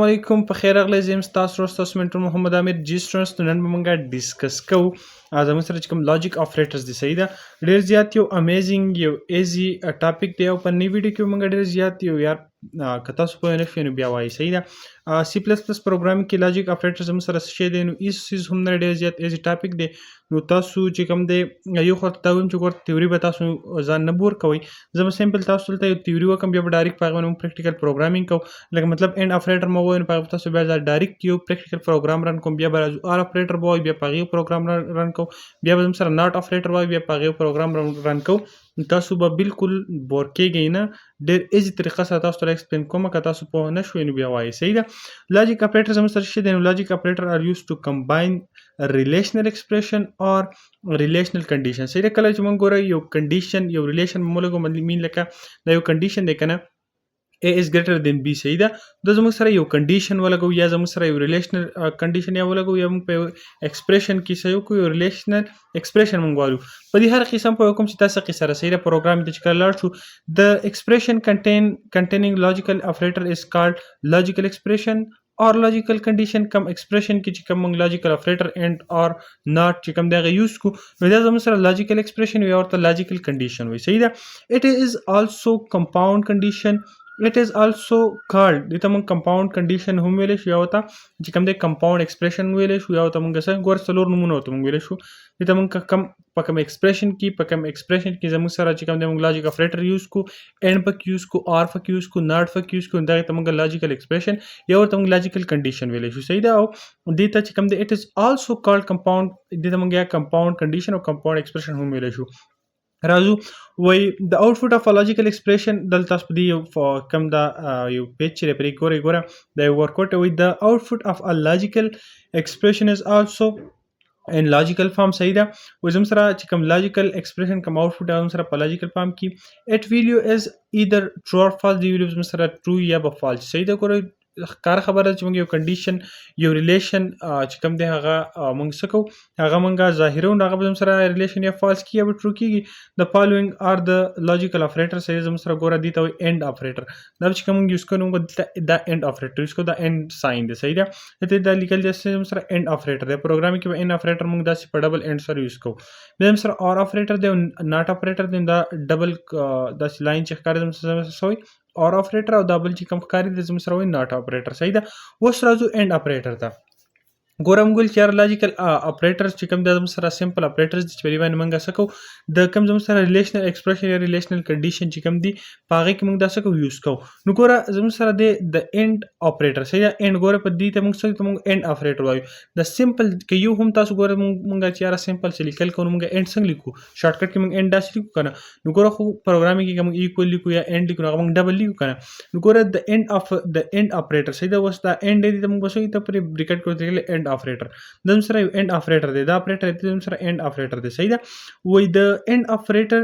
علیکم په خیر راغلی زه یم ستاسو ورور ستاسو منټر محمد امیر جی سټوډنټس نن به موږ ډیسکس کوو زموږ سره چې کوم لاجیک اپریټرز دي صحیح ده ډېر زیات یو امیزنګ یو ایزي ټاپک دی او په نوي ویډیو کې موږ ډېر زیات یو یار که تاسو پوه نه شئ نو بیا وایي صحیح ده سی پلس پلس پروګرامینګ کې لاجیک اپریټر زموږ سره څه شی دی نو ایز سیز هم نه ډېر زیات ایزي ټاپک دی نو تاسو چې کوم دی یو خو ته وایم چې ګور تیوري به تاسو ځان نه بور کوئ زه به سمپل تاسو دلته یو تیوري وکړم بیا به ډایرکټ په هغه باندې پریکټیکل پروګرامینګ کوو لکه مطلب اینډ اپریټر مو ووایو نو په هغه تاسو بیا ډایرکټ یو پریکټیکل پروګرام رن کوم بیا به راځو آر اپریټر به وایو بیا په هغې پروګرام رن کوو بیا به زموږ سره ناټ اپریټر وایو بیا په هغې پروګرام رن کوو تاسو به بالکل بور کېږئ نه ډېر ایزي طریقه سره تاسو ته ایکسپلین کوم که تاسو پوه نه شوئ نو بیا وایئ صحیح ده لاجیک اپریټر زموږ سره څه دی نو لاجیک اپریټر آر یوز ټو کمباین relational expression or relational condition صحیح ده کله چې موږ ګورئ یو کنډیشن یو ریلیشن به مو مین لکه دا یو کنډیشن دی که نه A is greater than B صحیح ده دا زموږ سره یو کنډیشن ولګو یا زموږ سره یو ریلیشنل کنډیشن یا ولګو یا موږ په ایکسپریشن کې څه وکړو یو ریلیشنل ایکسپریشن موږ وایو په دې هر قسم په کوم چې تاسو کې سره صحیح ده پروګرام ته چې کله لاړ شو د ایکسپریشن containing logical operator is called logical expression or logical condition کم expression کې چې کوم موږ logical operator and or not چې کوم دغه یوز کو نو دا زموږ سره logical expression وي او ورته logical condition وي صحیح ده it is also compound condition it is also called دې ته موږ compound condition هم ویلی شو یا ورته چې کوم دی compound expression ویلی شو یا ورته موږ څه ګور څلور نومونه ورته موږ ویلی شو دې ته موږ په کوم expression کې زموږ سره چې کوم دی موږ logic operator یوز کو and پکې یوز کو or پکې یوز کو not پکې یوز کو دغې ته موږ logical expression یا ورته موږ logical condition ویلی شو صحیح ده او دې ته چې کوم دی it is also called compound دې ته موږ یا compound condition او compound expression هم ویلی شو راځو وای د آوټپوټ اف لاجیکل ایکسپریشن دلته تاسو په دې یو کم دا یو پیج چې پرې ګوره دا یو ورکاوټ وای د آوټپوټ اف ا لاجیکل ایکسپریشن از آلسو ان لاجیکل فارم صحیح ده و زم سره چې کوم لاجیکل ایکسپریشن کوم آوټپوټ هم سره په لاجیکل فارم کې اټ ویلیو از ایدر ټرو اور فالس دی ویلیو زم سره ټرو یا به فالس صحیح ده ګوره کار خبره چې موږ یو کنډیشن یو ریلیشن چې کوم دی هغه موږ څه کوو هغه موږ ظاهرو نو هغه به زموږ سره ریلیشن یا فالس کیږي یا به ټرو کیږي د فالوینګ آر د لاجیکل اپریټر صحیح زموږ سره ګوره دي ته وایي اینډ اپریټر دا چې کوم موږ یوز کوو نو دا اینډ اپریټر یوز کوو دا اینډ ساین دی صحیح ده ته دا لیکل دی زموږ سره اینډ اپریټر دی پروګرام کې به اینډ اپریټر موږ داسې په ډبل اینډ سره یوز کوو بیا زموږ سره اور اپریټر دی ناټ اپریټر دی دا ډبل داسې لاین چې ښکاري زموږ سره وایي اور اپریټر او دا بل چې کوم ښکاري د زموږ سره وایي ناټ اپریټر صحیح ده اوس راځو اینډ اپریټر ته ګوره موږ ویل چې یار لاجیکل اپریټرز چې کوم دی زموږ سره سمپل اپریټرز دي چې په دې باندې موږ څه کوو د کوم زموږ سره ریلیشنل ایکسپریشن یا ریلیشنل کنډیشن چې کوم دي په هغې کې موږ دا څه کوو یوز کوو نو ګوره زموږ سره دی د اینډ اپریټر صحیح ده اینډ ګوره په دې ته موږ څه ته موږ اینډ اپریټر وایو د سمپل که یو هم تاسو ګوره موږ چې یاره سمپل څه لیکل کوو نو موږ اینډ څنګه لیکو شارټکټ کې موږ اینډ داسې لیکو که نه نو ګوره خو پروګرامینګ کې که موږ ایکول لیکو یا اینډ لیکو نو هغه موږ ډبل لیکو که نه نو ګوره د اینډ اپریټر صحیح ده اوس دا اینډ دی ته موږ بس ته پرې بریکټ کوو ته اینډ اپریټر زموږ سره یو اینډ اپریټر دی دا اپریټر دی زموږ سره اینډ اپریټر دی صحیح ده وایي د اینډ اپریټر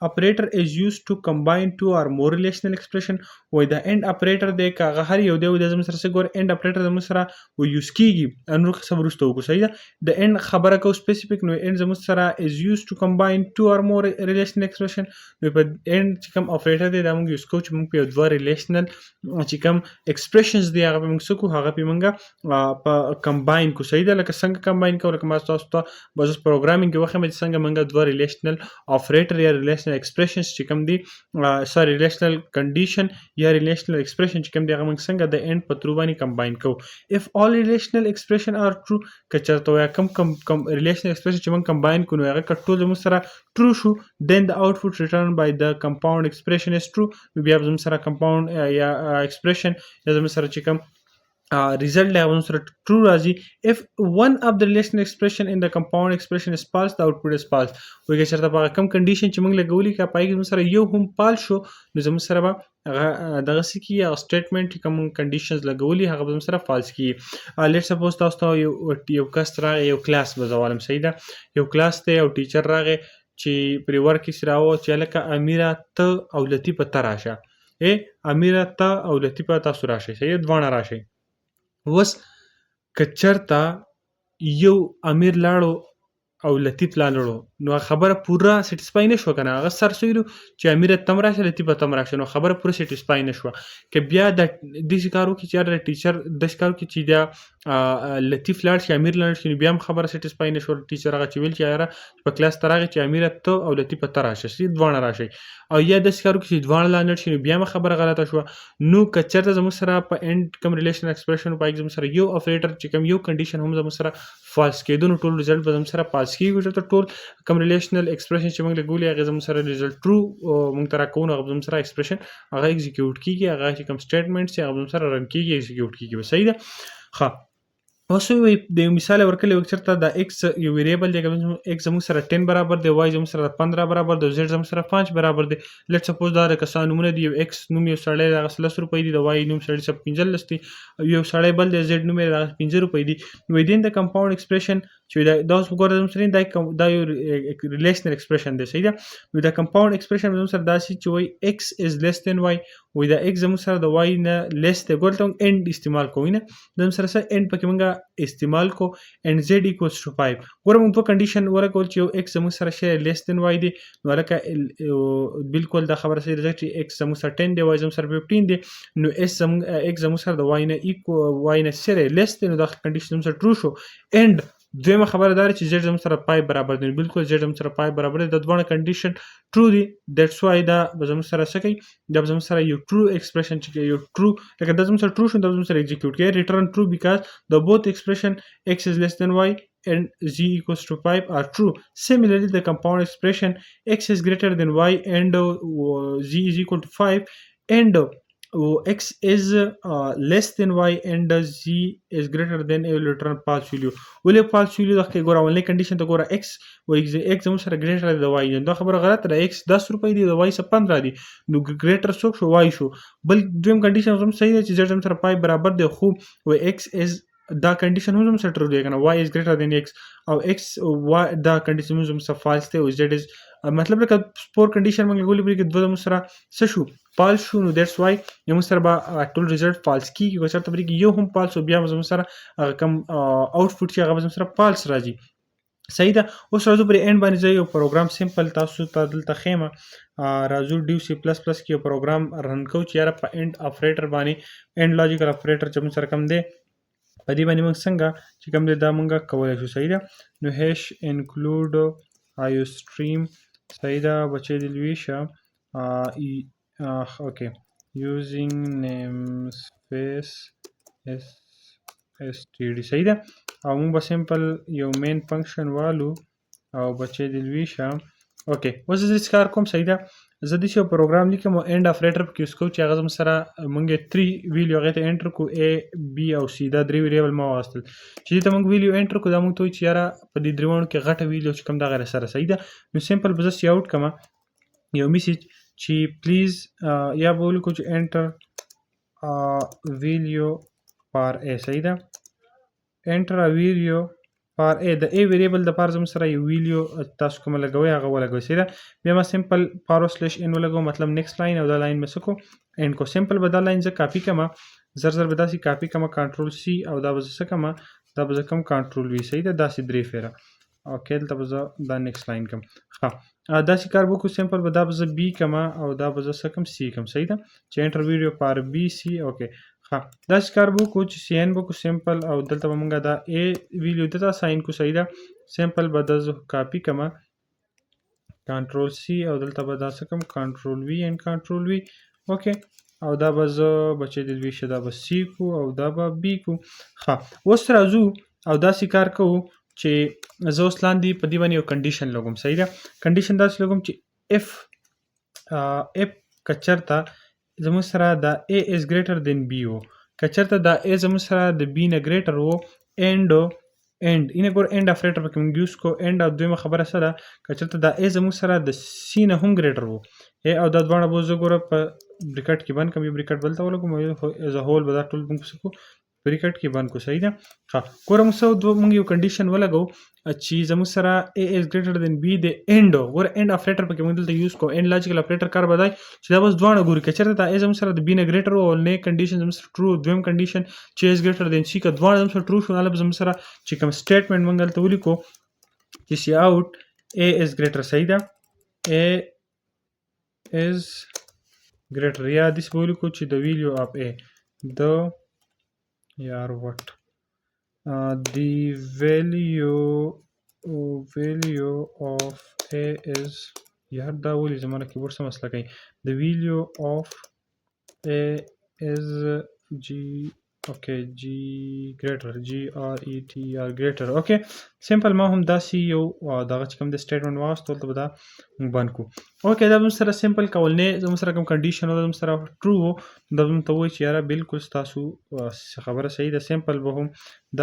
operator is used to combine two or more relational expression وای دا end operator دی که هغه هر یو دی د زموږ سره څه ګوره end operator زموږ سره یوز کیږي نور څه وروسته وکړو صحیح ده د end خبره کوو سپیسیفیک نو end زموږ سره is used to combine two or more relational expression نو په end چې کوم operator دی دا موږ یوز کوو چې موږ په یو دوه relational چې کوم expressions دی هغه به موږ څه کوو هغه په موږ په combine کوو صحیح ده لکه څنګه combine کوو لکه ما تاسو ته به اوس پروګرامینګ کې وښیم چې څنګه موږ دوه relational operator یا relational expressions چې کوم دي سوري ریلیشنل کنډیشن یا ریلیشنل ایکسپریشن چې کوم دی هغه موږ څنګه د اینډ په تھرو باندې کمباین کوو اف all relational expression are true که چېرته وایه کوم ریلیشنل ایکسپریشن چې موږ کمباین کړو نو هغه که ټول زموږ سره ټرو شو then the output returned by the compound expression is true نو بیا زموږ سره کمپاوند یا ایکسپریشن یا زموږ سره چې کوم result دی هغه سره true راځي if one of the relational expression in the compound expression is false the output is false وایي که چېرته په هغه کوم کنډیشن چې موږ لګولي که په هغې کې زموږ سره یو هم فالس شو نو زموږ سره به هغه دغسې کېږي هغه سټیټمنټ چې کوم کنډیشنز لګولي هغه به زموږ سره فالس کېږي لیټ سپوز تاسو ته یو کس راغی یو کلاس به زه وایم صحیح ده یو کلاس دی او ټیچر راغی چې پرې ورکې راووت چې هلکه امیره ته او لطیفه ته راشه امیره ته او لطیفه تاسو راشئ صحیح دواړه راشئ اوس که چېرته یو امیر لاړو او لطیف لاړو نو خبره پوره سټیسفای نه شو کنه هغه سر سویلو چې امیر تم راشه لطیفه تم راشه نو خبره پوره سټیسفای نه شو که بیا د دې کارو کې چې د ټیچر د کارو کې چې دا لطیف لاړ شي امیر لاړ شي بیا هم خبره سټیسفای نه شو ټیچر هغه چې ویل چې یاره په کلاس تراغه چې امیر ته او لطیفه تر راشه سي دوه راشي او یا د کارو کې چې دوه لاندې شي بیا هم خبره غلطه شو نو کچرته زموږ سره په اند کوم ریلیشن ایکسپریشن په ایگزام سره یو اپریټر چې کوم یو کنډیشن هم زموږ سره فالس کېدو نو ټول رزلټ به زموږ سره پاس کیږي چې ټول کوم ریلیشنل ایکسپریشن چې موږ لګولې هغه زموږ سره رزلټ ټرو موږ تر کوو هغه زموږ سره ایکسپریشن هغه ایگزیکیوټ کیږي هغه چې کوم سټیټمنټس هغه زموږ سره رن کیږي ایگزیکیوټ کیږي صحیح ده ښه اوس وی د مثال ورکړل یو چرته د x یو ویریبل دی x زموږ سره 10 برابر دی y زموږ سره 15 برابر دی z زموږ سره 5 برابر دی لیټ سپوز دا کسان نمونه دی یو x نوم یو سړی د 100 روپۍ دی د y نوم سړی سب 15 دی یو سړی بل دی z نوم د 15 روپۍ دی within the compound expression چې دا اوس وګورئ زموږ سره دا یو ریلیشنل ایکسپریشن دی صحیح ده نو د کمپاوند ایکسپریشن زموږ سره داسې چې وای x is less than y وای دا x زموږ سره د y نه لیس دی ګورته end استعمال کوو نه زموږ سره څه end پکې موږ استعمال کو and z equals to 5 ګوره موږ په کنډیشن ورکول چې یو x زموږ سره شی لیس دین y دی نو لکه بالکل دا خبره سره ده چې x زموږ سره 10 دی y زموږ سره 15 دی نو x زموږ سره د y نه سره لیس دی نو دا کنډیشن زموږ سره ټرو شو and دویمه خبره دار چې z زموږ سره 5 برابر دی بالکل z زموږ سره 5 برابر دی د دوه کنډیشن ټرو دی دیټس وای دا زموږ سره سکی دا زموږ سره یو ټرو ایکسپریشن چې یو ټرو لکه د زموږ سره ټرو شو د زموږ سره ایگزیکیوټ کړي ریټرن ټرو بیکاز د بوث ایکسپریشن x is less than y and z equals to 5 are true. Similarly, the compound expression x is greater than y and z is equal to 5 and x is less than y and z is greater than a will return false value ولې false value د ګوره اولنی کنډیشن ته ګوره x و x زموږ سره greater د y دا خبره غلطه ده x 10 روپۍ دی د y سره 15 دی نو greater څوک شو y شو بل دویم کنډیشن هم صحیح دی چې z زموږ سره 5 برابر دی خو و x is دا کنډیشن هم زموږ سره ټرو دی کنه y is greater than x او x y دا کنډیشن هم زموږ سره false دی او z is مطلب لکه سپور کنډیشن موږ لګولې پرې کې دوه زموږ سره څه شو فالس شو نو دیټس وای موږ سره به ټول رزلټ فالس کیږي که چېرته پرې کې یو هم فالس او بیا زموږ سره هغه کوم آوټپوټ چې هغه زموږ سره فالس راځي صحیح ده اوس راځو پرې اینډ باندې ځای یو پروګرام سمپل تاسو ته دلته خیمه راځو ډیو سی پلس پلس کې یو پروګرام رن کوو چې یاره په اینډ اپریټر باندې اینډ لاجیکل اپریټر چې موږ سره کوم دی په دې باندې موږ څنګه چې کوم دی دا موږ کولی شو صحیح ده نو هیش انکلود آیو سټریم صحیح ده بچی د لویشه اوکې using namespace std صحیح ده او موږ به سمپل یو مین فنکشن والو او بچی د لویشه اوکې اوس زه دې کار کوم صحیح ده زه دې یو پروګرام لیکم او اینډ اپریټر پکې یوز کوو چې هغه زموږ سره موږ 3 ویلیو هغې ته انټر کړو a b او c دا 3 ویریبل ما واخیستل چې دې ته موږ ویلیو انټر کړو دا موږ ته وایي چې یاره په دې دریوانو کې غټه ویلیو چې کوم دغه سره صحیح ده نو سمپل به زه سی آوټ کړم یو میسیج چې پلیز یا به ولیکو چې انټر ویلیو پار a صحیح ده انټر ویلیو پار a د a ویریبل د پار زموږ سره یو ویلیو تاسو کومه لګوئ هغه ولګوئ صحیح ده بیا ما سمپل پارو سلیش ان ولګو مطلب نیکسټ لاین او دا لاین مې څه کو اینډ کو سمپل به دا لاین زه کاپي کړم زر زر به داسې کاپي کړم کنټرول سی او دا به زه څه کړم دا به زه کوم کنټرول وي صحیح ده داسې درې فیره اوکې دلته به زه دا نیکسټ لاین کړم ښه داسې کار وکړو سمپل به دا به زه بي کړم او دا به زه څه کړم سی کړم صحیح ده چې انټر ویډیو پار بي سی اوکې ښه داسې کار به وکړو چې سی ان به وکړو سمپل او دلته به مونږ دا ا ویلیو دلته ساین کو صحیح ده سمپل به دا زه کاپي کړم کنټرول سی او دلته به دا څه کوم کنټرول وي اینډ کنټرول وي اوکې او دا به زه بچی د دوی شه دا به سی کو او دا به بي کو ښه اوس راځو او داسې کار کوو چې زه اوس لاندې په دې باندې یو کنډیشن لګوم صحیح ده کنډیشن داسې لګوم چې اف که چېرته زموږ سره دا A is greater than B وو که چېرته دا A زموږ سره د B نه greater وو and اینه ګور end اپریټر پکې موږ یوز کو end او دویمه خبره څه ده که چېرته دا A زموږ سره د C نه هم greater وو او دا دواړه به زه ګوره په بریکټ کې بند کړم یو بریکټ بل ته ولګوم ایز ا هول به دا ټول موږ څه کو بریکټ کې بند کو صحیح ده ښه ګوره موږ یو کنډیشن ولګو چې زموږ سره A is greater than B د end ګوره end اپریټر پکې موږ دلته یوز کو end لاجیکل اپریټر کار بدای چې دا بس دواړه ګوري که چېرته دا A زموږ سره د B نه greater وو او نه کنډیشن زموږ سره ټرو دویم کنډیشن چې is greater than C که دواړه زموږ سره ټرو شو نو زموږ سره چې کوم سټیټمنټ موږ دلته ولیکو چې سی آوټ A is greater صحیح ده A is greater یا داسې به ولیکو چې the value of A the یار what the value of A is یار دا ولې زما کیبورډ څه مسله کوي the value of A is G okay G greater G R E T R greater okay simple ما هم داسې یو دغه چې کوم د statement واغستو ته به دا بند کو اوکې دا زموږ سره simple کول نه زموږ سره کوم condition و زموږ سره true و دا زموږ ته وایي چې یاره بالکل ستاسو خبره صحیح ده simple به هم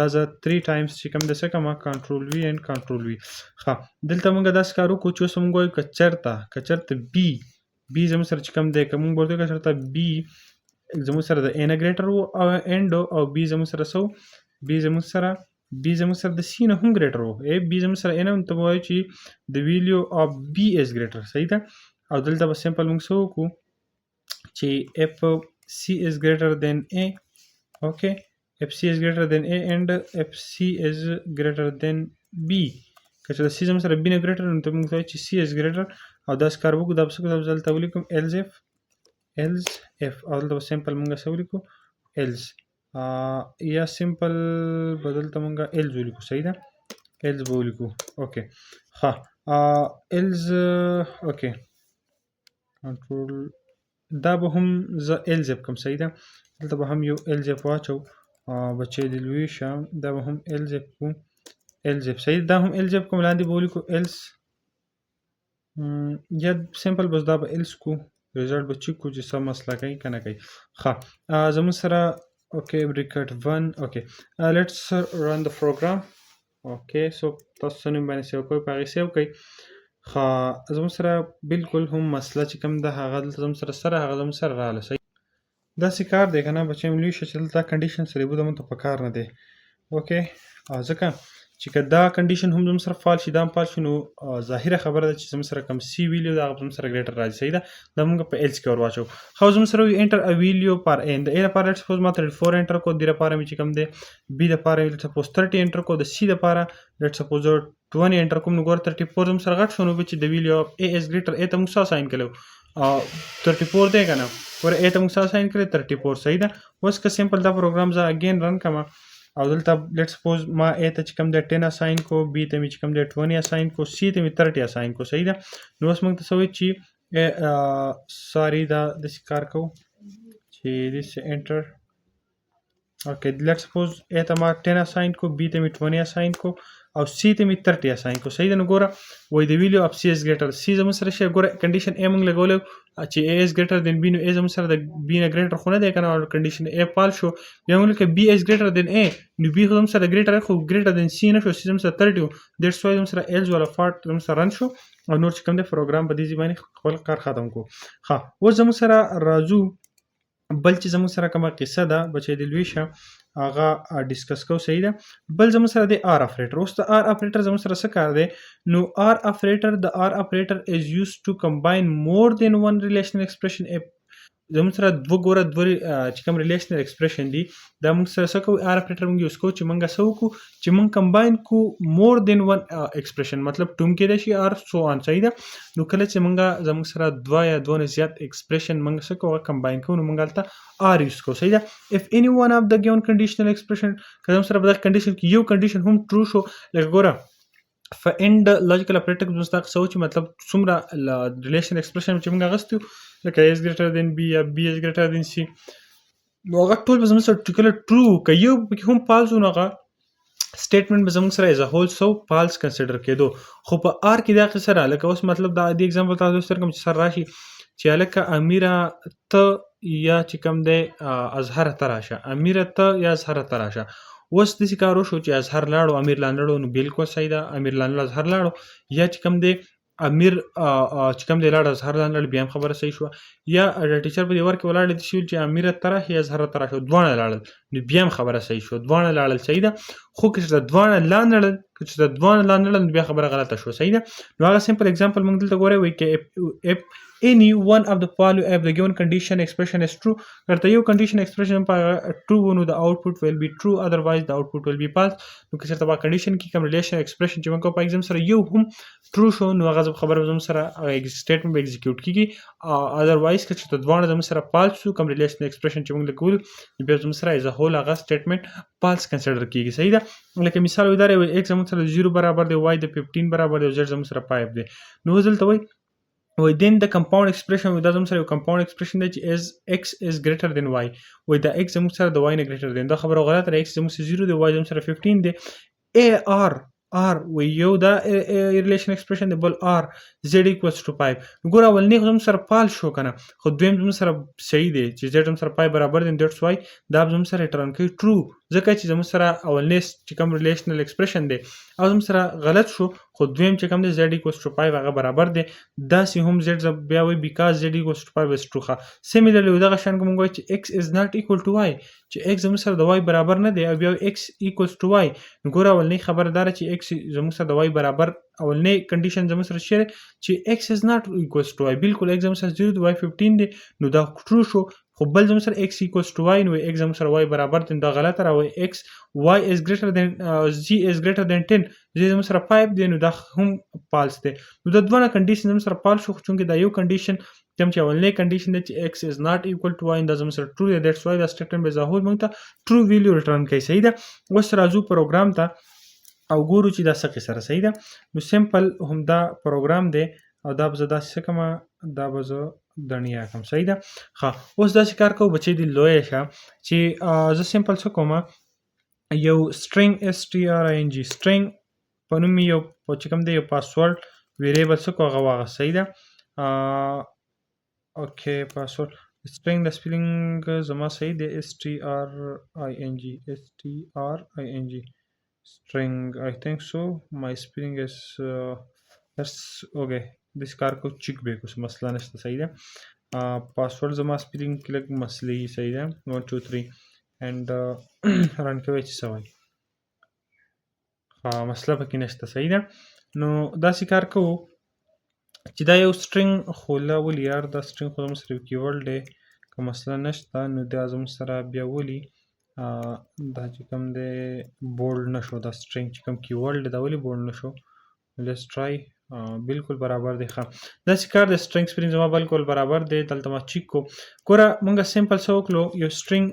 دا زه 3 times چې کوم د څه کومه control V and control V ښه دلته موږ داسې کار وکړو چې اوس موږ وایو که چېرته B زموږ سره چې کوم دی که موږ ورته که چېرته B زموږ سره د A نه greater و او end او B زموږ سره څه B زموږ سره د C نه هم greater و B زموږ سره A نه ته وایو چې the value of B is greater صحیح ده او دلته به simple موږ څه وکړو چې if C is greater than A okay if C is greater than A and if C is greater than B که چې د C زموږ سره B نه greater نو ته موږ وایو چې C is greater او داسې کار وکړو دا به څه کړو دلته ولیکم else if او دلته simple مونږ څه ولیکو else یا simple بدلته مونږ else ولیکو صحیح ده else به ولیکو اوکې ښه else اوکې کنټرول دا به هم زه else کوم صحیح ده دلته به هم یو else واچو بچې د لوی شام دا به هم else کوم else صحیح دا هم else کوم لاندې به ولیکو else یا simple بس دا به else کو result به چیک کو چې سم مسله کوي که نه کوي ښه زموږ سره اوکې bracket 1 اوکې let's run the program اوکې سو تاسو څه نوم باندې سیو کوئ په هغې سیو کوئ ښه زموږ سره بالکل هم مسله چې کوم ده هغه دلته زموږ سره هغه زموږ سره راغله صحیح داسې کار دی که نه بچیان لوی شه چې دلته کنډیشن سره یې بوده مونږ ته په کار نه دی اوکې ځکه چې که دا کنډیشن هم زموږ سره فال شي دا هم فال شي نو ظاهره خبره ده چې زموږ سره کوم سی ویلیو ده هغه زموږ سره ګریټر راځي صحیح ده دا موږ په ایلس کې ور واچو خو زموږ سره انټر ا ویلیو پر ان د ا لپاره لیټس سپوز ما 34 انټر کو د لپاره مې چې کوم دی بی د لپاره لیټس سپوز 30 انټر کو د سی لپاره لیټس سپوز 20 انټر کوم نو ګور 34 زموږ سره غټ شو نو چې د ویلیو اف ا از ګریټر ا ته موږ څه ساين کړو 34 دی کنه ور ا ته موږ څه ساين کړو 34 صحیح ده اوس که سمپل دا پروګرام زه اگین رن کما او دلته لیټس سپوز ما ا ته چې کوم دی 10 اساين کو بی ته مې چې کوم دی 20 اساين کو سی ته مې 30 اساين کو صحیح ده نو اوس موږ ته سوي چې سوري دا د کار کو چې دې انټر اوکې لیټس سپوز ا ته ما 10 اساين کو بی ته مې 20 اساين کو او سی ته مې 30 اساين کو صحیح ده نو ګوره وای د ویلیو اف سی از ګریټر سی زموږ سره شي ګوره کنډیشن ا موږ لګولو چې ا از ګریټر دین بی نو ا زموږ سره د بی نه ګریټر خو نه دی کنه او کنډیشن ا پال شو بیا موږ کې بی از ګریټر دین ا نو بی زموږ سره ګریټر خو ګریټر دین سی نه شو سی زموږ سره 30 دیټس وای زموږ سره ایلز ولا فارټ زموږ سره رن شو او نور چې کوم دی پروګرام په دې ځای خپل کار ختم کو ها اوس زموږ سره راځو بل چې زموږ سره کومه قصه ده بچی د لوی شه هغه ډیسکس کو صحیح ده بل زموږ سره د آر اپریټر اوس د آر اپریټر زموږ سره څه کار دی نو آر اپریټر د آر اپریټر از یوز ټو کمباین مور دین ون ریلیشنل ایکسپریشن زموږ سره دوه چې کوم ریلیشنل ایکسپریشن دي دا موږ سره څه کوو آر اپریټر موږ یوز کوو چې موږ څه وکړو چې موږ کمباین کو مور دین ون ایکسپریشن مطلب ټوم کېدای شي آر سو آن صحیح ده نو کله چې موږ زموږ سره دوه یا دوه نه زیات ایکسپریشن موږ څه کوو کمباین کوو نو موږ هلته آر یوز کوو صحیح ده if any one of the given conditional expression که زموږ سره په دغه کنډیشن کې یو کنډیشن هم ټرو شو لکه ګوره فاند لوجیکل اپریټر مستاق سوچ مطلب څومره ریلیشن ایکسپریشن چې موږ غوښتو لکه اس ګریټر دین بی یا بی اس ګریټر دین سی نو هغه ټول به زموږ سره ټیکل ټرو که یو پکې هم فالس نو هغه سټیټمنټ به زموږ سره ایز ا هول سو فالس کنسیډر کېدو خو په آر کې دا قصه را لکه اوس مطلب دا د ایگزامپل تاسو سره کوم چې سر راشي چې لکه امیره ته یا چې کوم دی اظهر تراشه امیره ته یا اظهر تراشه اوس داسې کار وشو چې اظهر لاړو امیر لاندړو نو بالکل صحیح ده امیر لاندړ اظهر لاړو یا چې کوم دی امیر چې کوم دی لاړ اظهر لاندړ بیا هم خبره صحیح شوه یا ټیچر په دې ور کې ولاړ دي شول چې امیر تره یا اظهر تره شو دواړه لاړل نو بیا هم خبره صحیح شو دواړه لاړل صحیح ده خو که چې دواړه لاندړل که چې دواړه لاندړل بیا خبره غلطه شو صحیح ده نو هغه سمپل اگزامپل موږ دلته ګورئ وایي کې any one of the following if the given condition expression is true. کرته یو condition expression په true ونو the output will be true, otherwise the output will be false. نو که چېرته په condition کې کوم relation expression چې موږ کوو په exam سره یو هم true شو نو هغه خبره زموږ سره statement به execute کیږي. otherwise که چېرته دواړه زموږ سره false شو کوم relation expression چې موږ لیکول بیا زموږ سره as a whole هغه statement false consider کیږي. صحیح ده. لکه مثال وداره x زموږ سره 0 برابر دی y د 15 برابر دی او z زموږ سره 5 دی. نو دلته وایي within the compound expression with زموږ سره یو compound expression دی چې is x is greater than y وایي دا x زموږ سره د y نه greater than دا خبره غلطه ده. x زموږ سره 0 دی y زموږ سره 15 دی. ar وایي یو دا relation expression دی بل r z equals to 5. ګوره اولنی خو زموږ سره فال شو که نه خو دویم زموږ سره صحیح دی چې z زموږ سره 5 برابر دی that's why دا زموږ سره return کوي true ځکه چې زموږ سره اولنی چې کوم relational expression دی او زموږ سره غلط شو خو دویم چې کوم دی z equals to 5 هغه برابر دی. داسې هم z بیا وایي because z equals to 5 is true ښه. similarly دغه شان که موږ وایو چې x is not equal to y چې x زموږ سره د y برابر نه دی او بیا x equals to y نو ګوره اولنی خبره دا ده چې x زموږ سره د y برابر اولنی کنډیشن زموږ سره شته چې x is not equals to y بالکل x زموږ سره 0 دی y 15 دی نو دا true شو خو بل زموږ سره x equals to y نو x زموږ سره y برابر دی دا غلطه راوي x y is greater than z is greater than 10 z زموږ سره 5 دی نو دا هم false دی. نو د دوه کنډیشن زموږ سره false شو خو چونکې دا یو کنډیشن کوم چې اولنی کنډیشن دی چې x is not equal to y دا زموږ سره true دی that's why دا statement به ظاهر موږ ته true value return کوي. صحیح ده. اوس راځو پروګرام ته او ګورو چې دا څه سره صحیح ده. نو سمپل همدا پروګرام دی او دا به زه داسې کومه دا به زه دنیا کوم. صحیح ده. ښه اوس داسې کار کوو بچی دی لویه شه چې زه سمپل څه کومه یو string string string په نوم یو چې کوم دی یو پاسورډ ویریبل څه کو هغه واغه. صحیح ده. اوکې پاسورډ string د سپیلینګ زما صحیح دی string string I think so my spelling is that's okay this کار کو چیک به کوم مسله نشته. صحیح ده. پاسورډ زما سپیلینګ کې لږ مسلې صحیح ده 1 2 3 and رن کوي چې سوای مسله پکې نشته. صحیح ده. نو داسې کار کوو چې دا یو string خو لا ولي یار دا string خو زموږ سره کیورډ دی که مسله نشته نو دا زموږ سره بیا ولي دا چې کوم دی بولډ نشو دا string چې کوم کیورډ دی دا ولي بولډ نشو. let's try بالکل برابر دی. ښه داسې کار د string سپیلینګ زما بالکل برابر دی دلته ما چیک کو ګوره مونږ سمپل څه وکړو یو string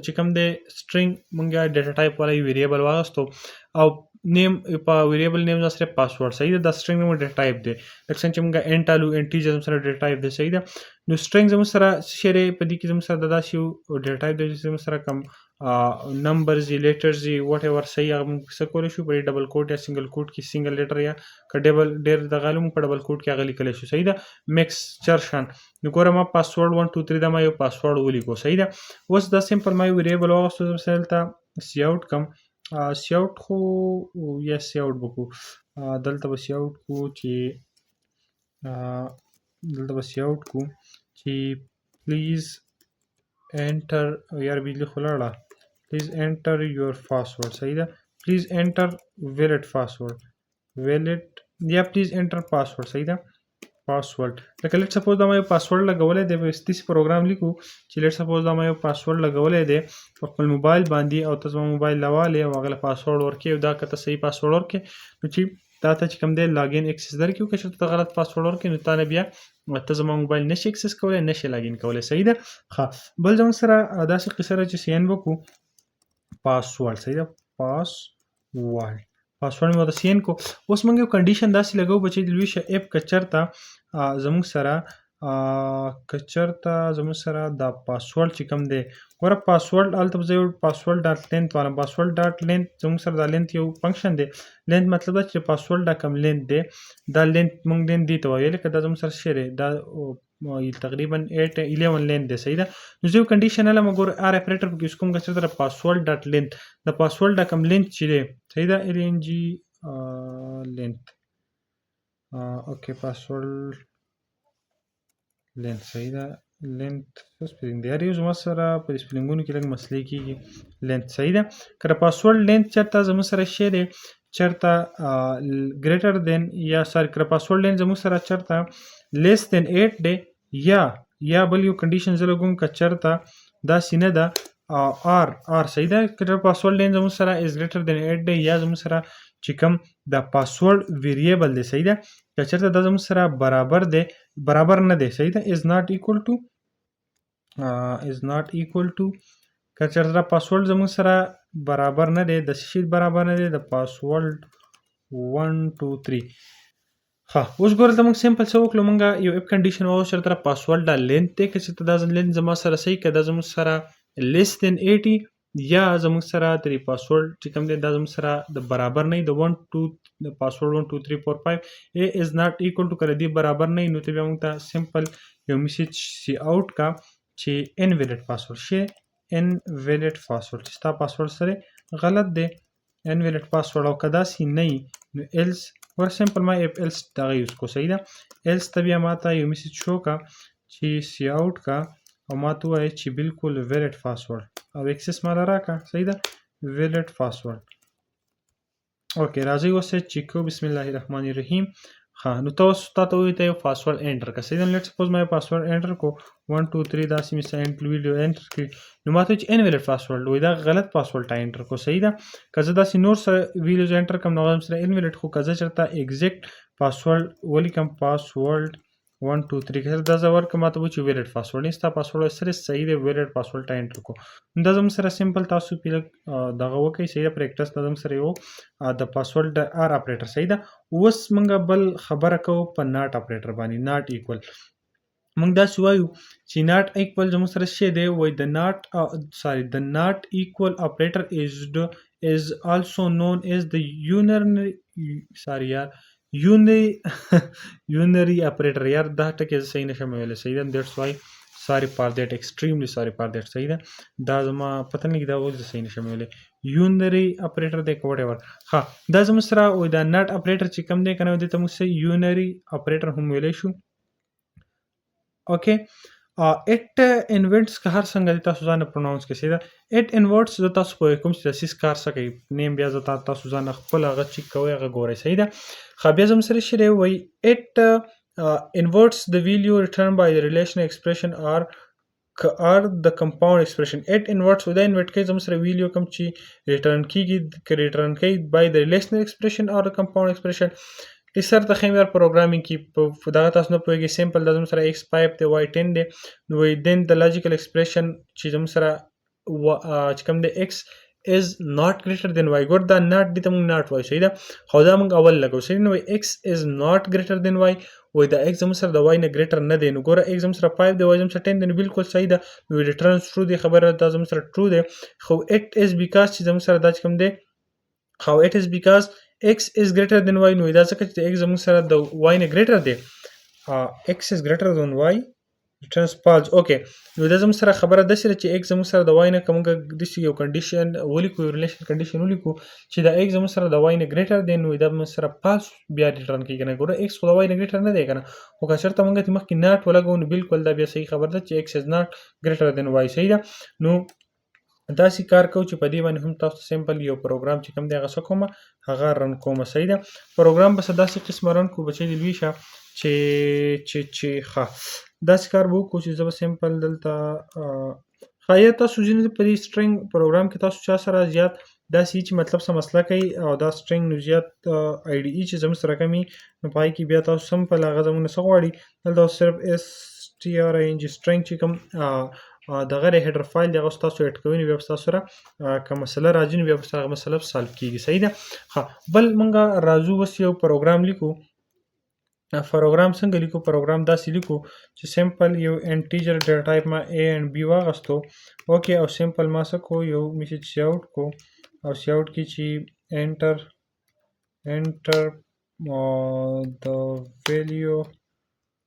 چې کوم دی string مونږ ډیټا ټایپ والا یو ویریبل واغستو او نیم په ویریبل نیم ځا سره پاسورډ. صحیح ده. دا string نوم ډیټا ټایپ دی لکه څنګه چې مونږ انټ الو انټیجر زموږ سره ډیټا ټایپ دی. صحیح ده. نو string زموږ سره څه دی په دې کې زموږ سره داسې یو ډیټا ټایپ دی چې زموږ سره کوم نمبرز یي لیټرز یي واټ ایور صحیح هغه موږ څه کولی شو په ډبل کوټ یا سنګل کوټ کې سنګل لیټر یا که ډبل ډېر دغه موږ په ډبل کوټ کې هغه لیکلی شو. صحیح ده. میکسچر شان نو ګوره ما پاسورډ 1 2 3 دا ما یو پاسورډ ولیکو. صحیح ده. اوس دا سمپل ما یو ویریبل واغستو زه دلته سی آوټ کم سی آوټ خو یا سی آوټ وکړو دلته به سی آوټ کو چې دلته به سی آوټ کو چې پلیز انټر یار بجلی خو لاړه please enter your password. صحیح ده. please enter valid password valid یا please enter password. صحیح ده. password لکه لیټ سپوز دا ما یو پاسورډ لګولی دی په داسې پروګرام لیکو چې لیټ سپوز دا ما یو پاسورډ لګولی دی په خپل موبایل باندې او ته زما موبایل راوالې او هغه له پاسورډ ورکړې او دا که ته صحیح پاسورډ ورکړې نو چې تا ته چې کوم دی لاګین اکسس درکړي که چېرته ته غلط پاسورډ ورکړې نو تا نه بیا ته زما موبایل نشي اکسس کولی نشي لاګین کولی. صحیح ده. ښه بل زموږ سره داسې قصه ده چې سین وکړو پاسورډ. صحیح ده. پاسورډ مې ورته سین کو. اوس موږ یو کنډیشن داسې لګو بچی د لوی شه اف که چېرته زموږ سره زموږ سره دا پاسورډ چې کوم دی ګوره پاسورډ هلته به زه یو پاسورډ ډاټ لینت وایم. پاسورډ ډاټ لینت زموږ سره دا لینت یو فنکشن دی. لینت مطلب دا چې پاسورډ دا کوم لینت دی دا لینت موږ لینت دې ته وایو لکه دا زموږ سره څه دی دا تقریبا 11 لینت دی. صحیح ده. نو زه یو کنډیشن هله مګور آر اپریټر پکې یوز کوم که چېرته پاسورډ ډاټ لینت د پاسورډ دا کوم لینت چې دی صحیح ده ال ان جي لینت اوکې پاسورډ لینت. صحیح ده. لینت څه سپیلینګ دی یار یو زما سره په سپیلینګونو کې لږ مسلې کېږي. لینت. صحیح ده. که د پاسورډ لینت چېرته زموږ سره شی دی چېرته ګریټر دین یا سوري که د پاسورډ لینت زموږ سره چېرته لیس دین 8 دی یا بل یو کنډیشن زه لګوم که چېرته داسې نه ده آر صحیح ده که پاسورډ لین زموږ سره از ګریټر دین 8 دی یا زموږ سره چې کوم د پاسورډ ویریبل دی صحیح ده که چېرته دا زموږ سره برابر نه دی صحیح ده از ناٹ ایکول ټو که چېرته دا پاسورډ زموږ سره برابر نه دی د شي برابر نه دی د پاسورډ 1 2 3 ها اوس ګوره ته موږ سیمپل څه وکړو موږ یو اف کنډیشن واو چېرته دا پاسورډ دا لینث دی که چېرته دا لینث زما سره صحیح که دا زموږ سره لیس دین 80 یا زموږ سره د پاسورډ چې کوم دی دا زموږ سره د برابر نه د 1 2 د پاسورډ 1 2 3 4 5 a is not equal to کړه دی برابر نه نو ته بیا موږ ته سیمپل یو میسج سی آوټ کا چې انویلډ پاسورډ شي انویلډ پاسورډ چې ستا پاسورډ سره غلط دی انویلډ پاسورډ او کدا سی نه نو ایلس ور سیمپل ما اف ایلس دا یوز کو صحیح ده ایلس ته بیا ماته یو میسج شو کا چې سی آوټ کا او ما ته وایي چې بالکل ویلډ پاسورډ او اکسس ما راکا صحیح ده ویلډ پاسورډ اوکې راځي اوس چې کو بسم الله الرحمن الرحیم ها نو تاسو ته وایي ته یو پاسورډ انټر کا صحیح ده لیټس سپوز ما پاسورډ انټر کو 1 2 3 دا سیمه ساين ویډیو انټر کی نو ماته چې انویلډ پاسورډ وای دا غلط پاسورډ تا انټر کو صحیح ده کزه دا نور سره ویډیوز انټر کوم نو سره انویلډ خو کزه چرته ایگزیکټ پاسورډ ولیکم پاسورډ 1 2 3 که دا زور که ماته و چې ویلډ پاسورډ نستا پاسورډ سره صحیح دی ویلډ پاسورډ تا انټر کو دا زم سره سیمپل تاسو پیل دغه وکي صحیح پریکټس زم سره یو د پاسورډ د ار اپریټر صحیح ده اوس موږ بل خبره کوو په ناٹ اپریټر باندې ناٹ ایکول موږ دا وایو چې ناٹ ایکول زموږ سره شی دی وای د ناٹ ایکول اپریټر is also known as the unary operator یار دا ټکی صحیح نشم ویلی صحیح ده that's why sorry for that extremely sorry for that صحیح ده دا زما پته نه دا اوس صحیح نشم ویلی unary operator دی که whatever ها دا زموږ سره وای دا ناٹ اپریټر چې کوم دی کنه دې ته موږ unary operator هم ویلی شو اوکې it invents که هر څنګه د تاسو ځان پروناونس کې سیده it invents د تاسو په کوم چې سیس کار څه کوي نیم بیا د تاسو ځان خپل هغه چیک کوي هغه ګوري سیده خو بیا زم سره شری وای it inverts the value returned by the relational expression or the compound expression it inverts with the invert کې زم سره ویلیو کوم چې return کوي by the relational expression or the compound expression سر ته خیمه پروګرامینګ کې په دغه تاسو نه پوهیږئ سیمپل د زموږ سره x 5 دی y 10 دی نو وای دین د لاجیکل ایکسپریشن چې زموږ سره چې کوم دی x is not greater than y ګور دا ناٹ دی ته موږ ناٹ وایو صحیح ده خو دا موږ اول لګو صحیح نو x is not greater than y وای دا x زموږ سره د y نه ګریټر نه دی نو ګوره x زموږ سره 5 دی y زموږ سره 10 دی نو بالکل صحیح ده نو ریټرن ټرو دی خبره دا زموږ سره ټرو دی خو it is because چې زموږ سره دا چې کوم دی how it is because x is greater than y نو دا ځکه چې x زموږ سره د y نه greater دی x is greater than y returns false okay نو دا زموږ سره خبره ده چې x زموږ سره د y نه کومه د یو کنډیشن ولیکو ریلیشن کنډیشن ولیکو چې دا x زموږ سره د y نه greater دی نو دا زموږ سره false بیا ریټرن کیږي نه ګوره x خو د y نه greater نه دی کنه خو که چېرته موږ مخکې ناٹ ولګو نو بالکل دا بیا صحیح خبره ده چې x is not greater than y صحیح ده نو داسې کار کوو چې په دې باندې هم تاسو سیمپل یو پروګرام چې کوم دی هغه څه کومه هغه رن کومه صحیح ده پروګرام بس داسې قسمه رن کو بچی دی لوي شه چې ښه داسې کار به وکړو چې زه به سیمپل دلته ښایي تاسو ځینې په دې سټرینګ پروګرام کې تاسو چا سره زیات داسې چې مطلب څه مسله کوي او دا سټرینګ نو زیات آی ډي ای چې زموږ سره کمي نو په هغې کې بیا تاسو سمپل هغه زموږ نه څه غواړي دلته صرف string سټرینګ چې کوم دغه هیډر فایل دغه تاسو اډ کوئ نو بیا تاسو سره کوم مسله راځي نو بیا تاسو هغه مسله سالو کیږي صحیح ده ها بل مونږه راځو وس یو پروګرام لیکو پروګرام څنګه لیکو پروګرام داسې لیکو چې سیمپل یو انټیجر ډیټا ټایپ ما a and b واغستو اوکې او سیمپل ما څه کو یو میسج سی آوټ کو او سی آوټ کې چې انټر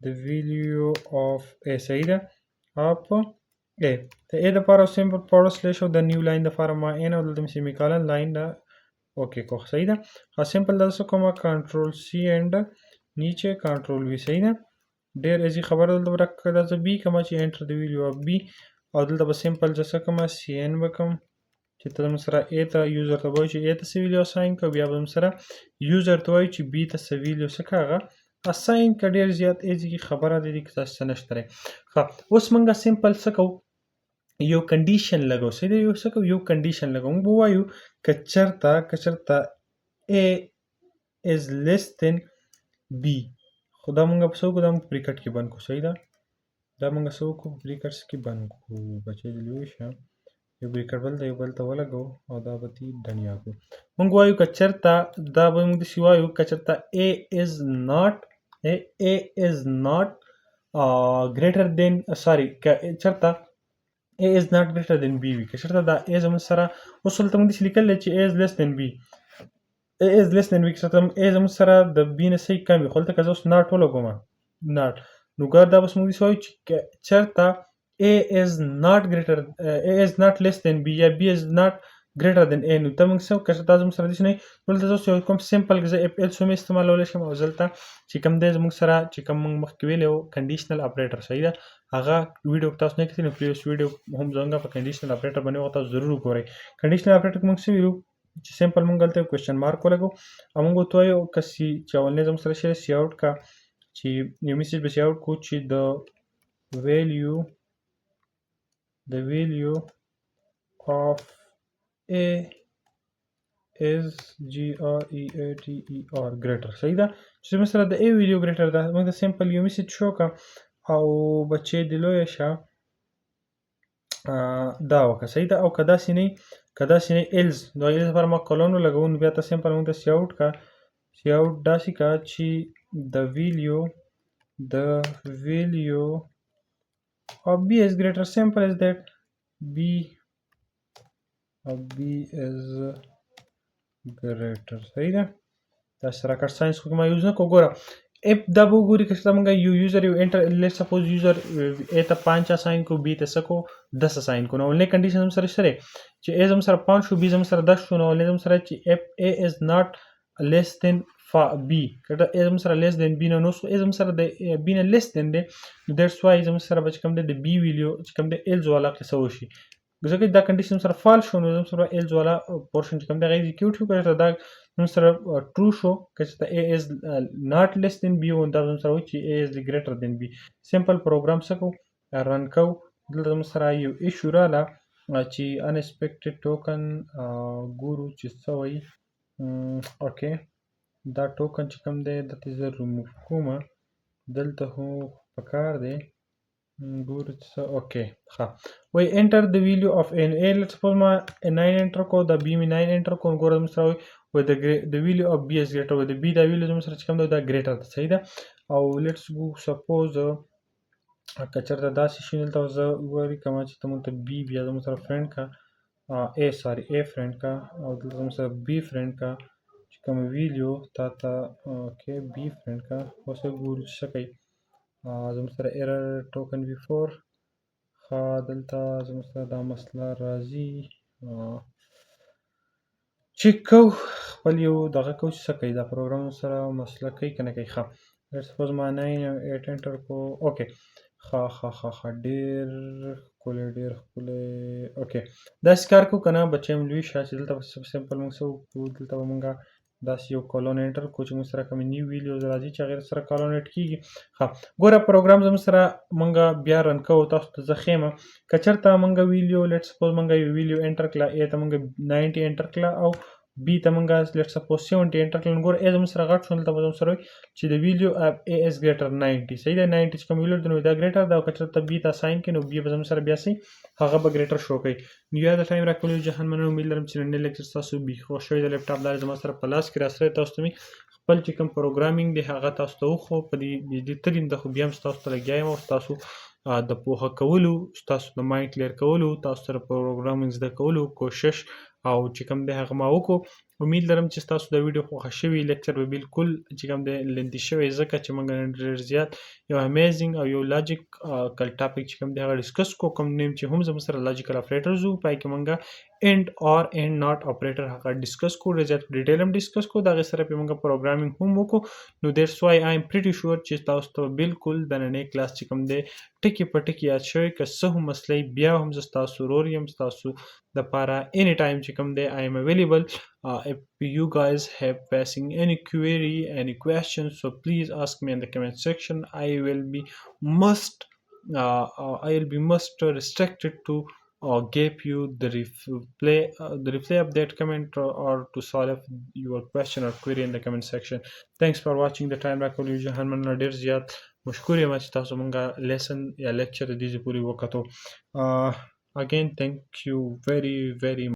the value of a صحیح ده اپ A ته A د پاره سیمپل فورورډ سلیش او د نیو لاین د فارم ما ان او د سیمی کالن لاین دا اوکې کو صحیح ده ها سیمپل د څه کومه کنټرول سی اند نیچه کنټرول وی صحیح ده ډیر ایزی خبره دلته ورکړه د بی کما چې انټر د ویلیو اف بی او دلته به سیمپل څه کومه سی ان وکم چې ته سره A ته یوزر ته وایي چې A ته سی ویلیو اساین کو بیا به سره یوزر ته وایي چې B ته سی ویلیو څه کاغه اساین که ډېر زیات ایزي خبره ده دې کې تاسو څه نشته دی. ښه اوس موږ سمپل څه کوو، یو کنډیشن لګو. صحیح ده، یو څه کوو، یو کنډیشن لګو. موږ به ووایو که چېرته A is less than B، خو دا موږ په څه وکړو، دا موږ بریکټ کې بند کړو. صحیح ده، دا موږ څه وکړو، بریکټس کې بند کړو. بچی دې لوی شه، یو بریکټ بل ته یو بل ته ولګو او دا به دې ډنیا کړو. موږ وایو که چېرته دا به موږ داسې وایو که چېرته A is not greater than sorry که چېرته A is not greater than B وي، که چېرته دا A زموږ سره اوس دلته موږ داسې لیکلی چې A is less than B، A is less than B که چېرته A زموږ سره د B نه صحیح کم وي، خو دلته که زه اوس ناټ ولګوم، ناټ، نو ګوره دا به موږ داسې وایو چې که چېرته A is not less than B یا B is not greater than A، نو ته موږ څه که چېرته دا زموږ سره داسې نه وي، دلته زه اوس یو کوم سمپل زه اف ایلس هم استعمالولی شم او دلته چې کوم دی زموږ سره چې کوم موږ مخکې ویلی وو کنډیشنل اپریټر. صحیح ده، هغه ویډیو که تاسو نه کتلی نو پریویس ویډیو هم زموږ په کنډیشنل اپریټر باندې هغه تاسو ضرور وګورئ. کنډیشنل اپریټر کې موږ څه ویلو چې سمپل موږ هلته یو کوېشن مارک ولګو او موږ ورته وایو که چې اولنی زموږ سره شی سی آوټ کا، چې یو میسج به سی آوټ کړو چې د value of A is greater. صحیح ده، چې زموږ سره د A ویلیو ګریټر ده، موږ د سمپل یو میسج شو کا او بچې د لویه شه دا وکړه. صحیح ده، او که داسې نه وي، که داسې نه ایلز، د ایلز لپاره ما کولون ولګو، نو بیا ته سمپل موږ ته سی آوټ کا، سی آوټ داسې کا چې د ویلیو of B is greater. Simple as that. B is greater. صحیح ده، تاسو راکټ ساينس خو ما یوز نه کوو. ګوره اف دا به وګورئ که چېرته موږ یو یوزر یو انټر لیټ سپوز یوزر A ته 5 اساین کو، B ته څه کو 10 اساین کو، نو اولنی کنډیشن زموږ سره شته چې A زموږ سره 5 شو، B زموږ سره 10 شو، نو اولنی زموږ سره چې if A is not less than B، که A زموږ سره less than B نه، نو A زموږ سره د B نه less than دی، نو دیټس وای زموږ سره به چې کوم دی د B ویلیو چې کوم دی ایلز والا قصه وشي. ځکه دا کنډیشن سره فال شو، نو زموږ سره ایلز والا پورشن چې کوم دی هغه ایکزیکیوټ شو، که دا زموږ سره ټرو شو که چېرته A is not less than B و، دا زموږ سره وایي چې A is greater than B. سمپل پروګرام څه کوو، رن کوو. دلته زموږ سره یو ایشو راغله چې unexpected token ګورو چې څه وایي. اوکې دا ټوکن چې کوم دی دلته زه ریموف کوم، دلته خو پکار دی ګورو چې څه. اوکې ښه وایي انټر د ویلیو اف ان A، لیټس سپوز ما 9 انټر کو، دا B مې 9 انټر کو، ګوره زموږ سره وایي د ویلیو اف B is greater، وایي د B دا ویلیو زموږ سره چې کوم دی دا ګریټر ده. صحیح ده، او لیټس گو سپوز که چېرته داسې شي دلته زه ولیکم چې ته موږ ته B بیا زموږ سره فرینډ کا A فرینډ کا، او دلته زموږ سره B فرینډ کا چې کوم ویلیو تا ته اوکې B فرینډ کا. اوس ګورو چې څه کوي. زموږ سره ایرر ټوکن بیفور، ښه دلته زموږ سره دا مسله راځي، چیک کوو خپل یو دغه کوو چې څه کوي دا پروګرام سره مسله کوي که نه کوي. ښه سپوز ما 9 او 8 انټر کو. اوکې ښه ډېر ښکلی. اوکې داسې کار کوو که نه بچیم لوی شه، چې دلته به سمپل موږ څه وکړو، دلته به موږ داسې یو کولون انټر کو چې موږ سره کومې نیو ویلیوز راځي چې هغې سره کولون اډ کېږي. ښه ګوره پروګرام زموږ سره موږ بیا رن کوو، تاسو ته زه ښیم که چېرته موږ ویلیو لیټ سپوز موږ یو ویلیو انټر کړه، A ته موږ 90 انټر کړه او B ته موږ لیټ سپوز 70 انټر کړل، نو ګوره A زموږ سره غټ شو، دلته به زموږ سره وایي چې د ویلیو اف A is greater 90. صحیح ده، 90 چې کوم ویلیو دی نو دا ګریټر ده، او که چېرته B ته اساین کړي نو B به زموږ سره بیا سي هغه به ګریټر شو کوي. نو یا د ټایم راکولو جهان مننه، امید لرم چې نننی لیکچر ستاسو بیخي خوښ شوی د لیپټاپ لارې زما سره په لاس کې راسره تاسو ته مې خپل چې کوم پروګرامینګ دی هغه تاسو ته وښو، په دې بجلي ترین ده، خو بیا هم ستاسو ته لګیا یم او ستاسو د پوهه کولو، ستاسو د مایند کلیر کولو، تاسو سره پروګرامینګ زده کولو کوشش او چې کوم دی هغه ما وکړو. امید لرم چې ستاسو د ویډیو خوښه شوي، لیکچر به بالکل چې کوم دی لنډي شوی، ځکه چې موږ نن ډېر زیات یو امیزینګ او یو لاجیک کل ټاپک چې کوم دی هغه ډسکس کو، کوم نیم چې هم زموږ سره لاجیکل اپریټرز وو، پای کې موږ اینډ اور اینډ ناٹ اپریټر هغه ډسکس کو، ډېر زیات ډیټیل هم ډسکس کو، د هغې سره پې موږ پروګرامینګ هم وکړو. نو دیټس وای آی ایم پریټي شور چې تاسو ته بالکل د نننۍ کلاس چې کوم دی ټکي په ټکي یاد شوی، که څه هم مسلې بیا هم زه ستاسو ورور یم، ستاسو دپاره اني ټایم چې چې کوم دی I am available. If you guys have facing any query, any questions, so please ask me in the comment section. I will be must restricted to give you the reply of that comment, or to solve your question or query in the comment section. Thanks for watching the time راکولو جهان مننه ډیر زیات مشکور یم چې تاسو مونږه لیسن یا لیکچر د دې پوری وکړو. Again, thank you very very